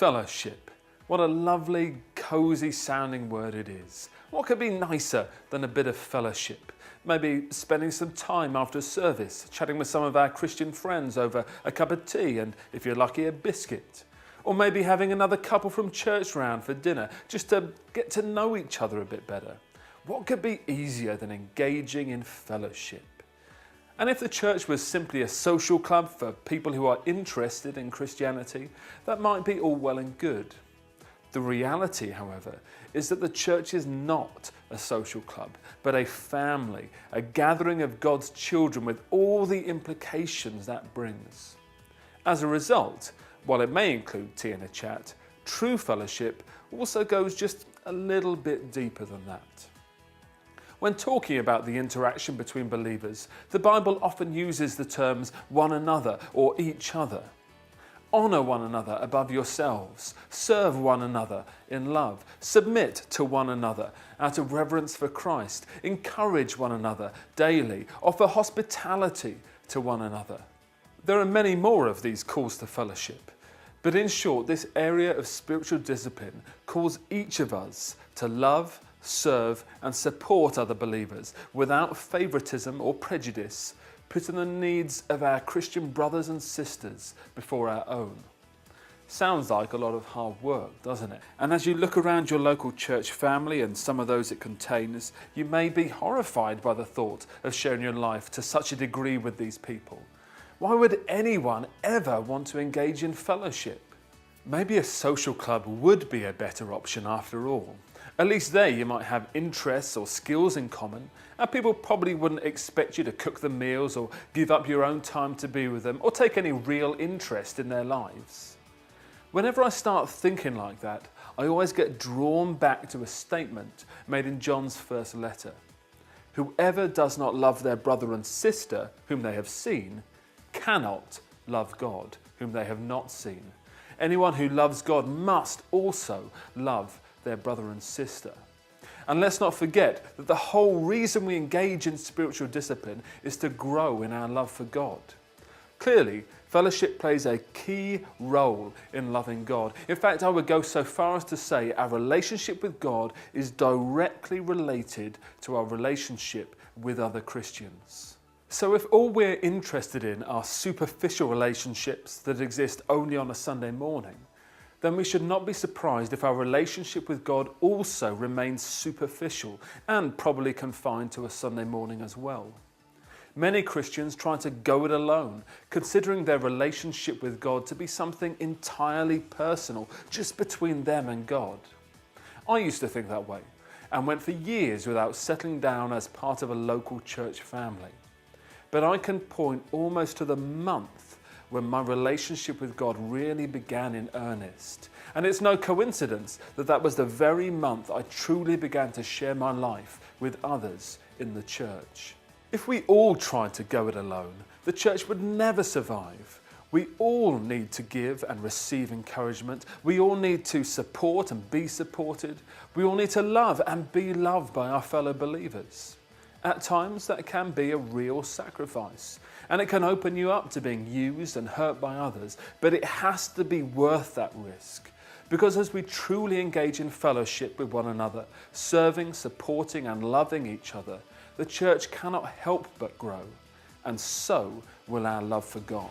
Fellowship. What a lovely, cosy sounding word it is. What could be nicer than a bit of fellowship? Maybe spending some time after service, chatting with some of our Christian friends over a cup of tea and, if you're lucky, a biscuit. Or maybe having another couple from church round for dinner, just to get to know each other a bit better. What could be easier than engaging in fellowship? And if the church was simply a social club for people who are interested in Christianity, that might be all well and good. The reality, however, is that the church is not a social club, but a family, a gathering of God's children with all the implications that brings. As a result, while it may include tea and a chat, true fellowship also goes just a little bit deeper than that. When talking about the interaction between believers, the Bible often uses the terms one another or each other. Honour one another above yourselves, serve one another in love, submit to one another out of reverence for Christ, encourage one another daily, offer hospitality to one another. There are many more of these calls to fellowship, but in short, this area of spiritual discipline calls each of us to love, serve and support other believers without favoritism or prejudice, putting the needs of our Christian brothers and sisters before our own. Sounds like a lot of hard work, doesn't it? And as you look around your local church family and some of those it contains, you may be horrified by the thought of sharing your life to such a degree with these people. Why would anyone ever want to engage in fellowship? Maybe a social club would be a better option after all. At least there you might have interests or skills in common, and people probably wouldn't expect you to cook the meals or give up your own time to be with them or take any real interest in their lives. Whenever I start thinking like that, I always get drawn back to a statement made in John's first letter. Whoever does not love their brother and sister whom they have seen cannot love God whom they have not seen. Anyone who loves God must also love their brother and sister. And let's not forget that the whole reason we engage in spiritual discipline is to grow in our love for God. Clearly, fellowship plays a key role in loving God. In fact, I would go so far as to say our relationship with God is directly related to our relationship with other Christians. So if all we're interested in are superficial relationships that exist only on a Sunday morning, then we should not be surprised if our relationship with God also remains superficial and probably confined to a Sunday morning as well. Many Christians try to go it alone, considering their relationship with God to be something entirely personal, just between them and God. I used to think that way and went for years without settling down as part of a local church family. But I can point almost to the month when my relationship with God really began in earnest. And it's no coincidence that that was the very month I truly began to share my life with others in the church. If we all tried to go it alone, the church would never survive. We all need to give and receive encouragement. We all need to support and be supported. We all need to love and be loved by our fellow believers. At times that can be a real sacrifice, and it can open you up to being used and hurt by others, but it has to be worth that risk. Because as we truly engage in fellowship with one another, serving, supporting and loving each other, the church cannot help but grow, and so will our love for God.